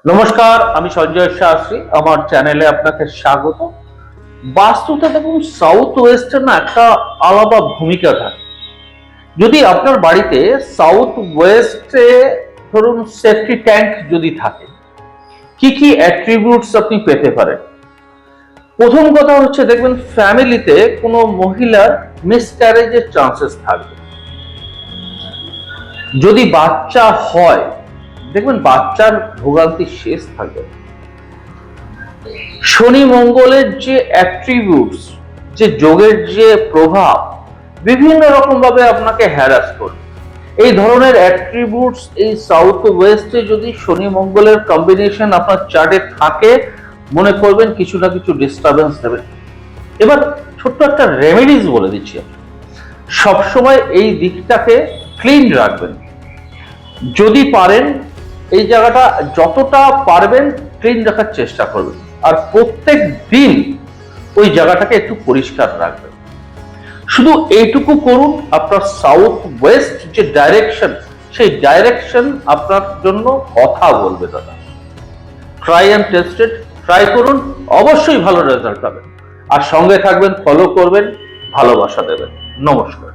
নমস্কার, আমি সঞ্জয় শাস্ত্রী। আমার চ্যানেলে আপনাকে স্বাগত। বাস্তুতে দেখুন, সাউথ ওয়েস্টে না একটা আলাদা ভূমিকা থাকে। যদি আপনার বাড়িতে সাউথ ওয়েস্টে ধরুন সেফটি ট্যাঙ্ক যদি থাকে, কি কি অ্যাট্রিবিউটস আপনি পেতে পারেন? প্রথম কথা হচ্ছে, দেখবেন ফ্যামিলিতে কোনো মহিলার মিসক্যারেজের চান্সেস থাকবে। যদি বাচ্চা হয়, দেখবেন বাচ্চার ভোগান্তি শেষ থাকবে। শনি মঙ্গলের যে অ্যাট্রিবিউটস, যে যোগের যে প্রভাব বিভিন্ন রকম ভাবে আপনাকে হ্যারাস করবে, এই ধরনের অ্যাট্রিবিউটস এই সাউথ ওয়েস্টে যদি শনি মঙ্গলের কম্বিনেশন আপনার চার্টে থাকে, মনে করবেন কিছু না কিছু ডিস্টারবেন্স দেবে। এবার ছোট্ট একটা রেমেডিজ বলে দিচ্ছি। সবসময় এই দিকটাকে ক্লিন রাখবেন। যদি পারেন এই জায়গাটা যতটা পারবেন ক্লিন রাখার চেষ্টা করবেন, আর প্রত্যেক দিন ওই জায়গাটাকে একটু পরিষ্কার রাখবেন। শুধু এইটুকু করুন, আপনার সাউথ ওয়েস্ট যে ডাইরেকশন, সেই ডাইরেকশন আপনার জন্য কথা বলবে। দাদা, ট্রাই অ্যান্ড টেস্টেড, ট্রাই করুন, অবশ্যই ভালো রেজাল্ট পাবেন। আর সঙ্গে থাকবেন, ফলো করবেন, ভালোবাসা দেবেন। নমস্কার।